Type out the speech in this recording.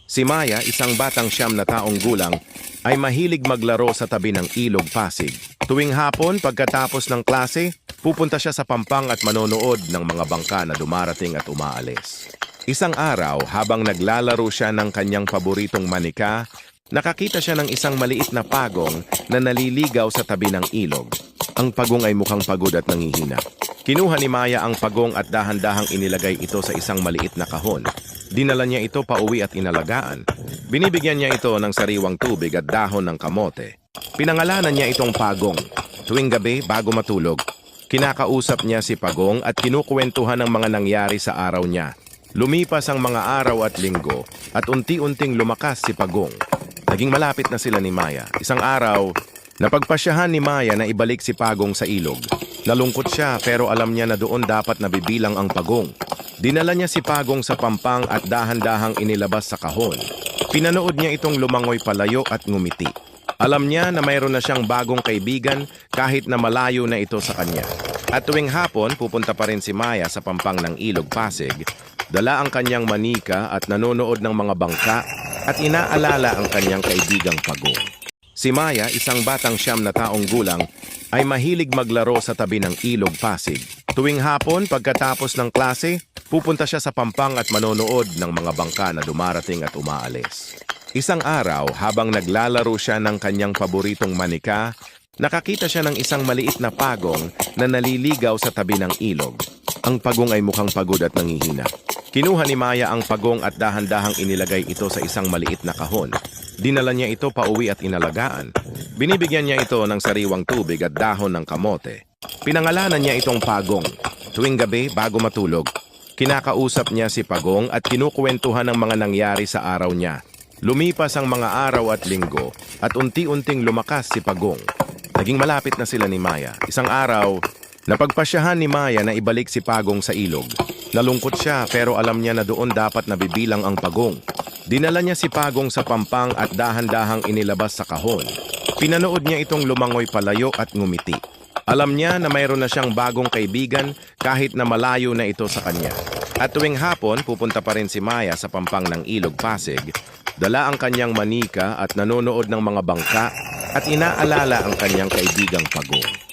Si Maya, isang batang 9 na taong gulang, ay mahilig maglaro sa tabi ng ilog Pasig. Tuwing hapon, pagkatapos ng klase, pupunta siya sa pampang at manonood ng mga bangka na dumarating at umaalis. Isang araw, habang naglalaro siya ng kanyang paboritong manika, nakakita siya ng isang maliit na pagong na naliligaw sa tabi ng ilog. Ang pagong ay mukhang pagod at nangihina. Kinuha ni Maya ang pagong at dahan-dahang inilagay ito sa isang maliit na kahon. Dinala niya ito pauwi at inalagaan. Binibigyan niya ito ng sariwang tubig at dahon ng kamote. Pinangalanan niya itong Pagong. Tuwing gabi, bago matulog, kinakausap niya si Pagong at kinukuwentuhan ng mga nangyari sa araw niya. Lumipas ang mga araw at linggo at unti-unting lumakas si Pagong. Naging malapit na sila ni Maya. Isang araw, napagpasyahan ni Maya na ibalik si Pagong sa ilog. Nalungkot siya pero alam niya na doon dapat nabibilang ang Pagong. Dinala niya si Pagong sa pampang at dahan-dahang inilabas sa kahon. Pinanood niya itong lumangoy palayo at ngumiti. Alam niya na mayroon na siyang bagong kaibigan kahit na malayo na ito sa kanya. At tuwing hapon, pupunta pa rin si Maya sa pampang ng ilog Pasig. Dala ang kanyang manika at nanonood ng mga bangka at inaalala ang kanyang kaibigang Pagong. Si Maya, isang batang 9 na taong gulang, ay mahilig maglaro sa tabi ng ilog Pasig. Tuwing hapon, pagkatapos ng klase, pupunta siya sa pampang at manonood ng mga bangka na dumarating at umaalis. Isang araw, habang naglalaro siya ng kanyang paboritong manika, nakakita siya ng isang maliit na pagong na naliligaw sa tabi ng ilog. Ang pagong ay mukhang pagod at nangihina. Kinuha ni Maya ang pagong at dahan-dahang inilagay ito sa isang maliit na kahon. Dinala niya ito pauwi at inalagaan. Binibigyan niya ito ng sariwang tubig at dahon ng kamote. Pinangalanan niya itong Pagong. Tuwing gabi, bago matulog, kinakausap niya si Pagong at kinukuwentuhan ng mga nangyari sa araw niya. Lumipas ang mga araw at linggo at unti-unting lumakas si Pagong. Naging malapit na sila ni Maya. Isang araw, napagpasyahan ni Maya na ibalik si Pagong sa ilog. Nalungkot siya pero alam niya na doon dapat nabibilang ang Pagong. Dinala niya si Pagong sa pampang at dahan-dahang inilabas sa kahon. Pinanood niya itong lumangoy palayo at ngumiti. Alam niya na mayroon na siyang bagong kaibigan kahit na malayo na ito sa kanya. At tuwing hapon, pupunta pa rin si Maya sa pampang ng ilog Pasig. Dala ang kanyang manika at nanonood ng mga bangka at inaalala ang kanyang kaibigang Pagong.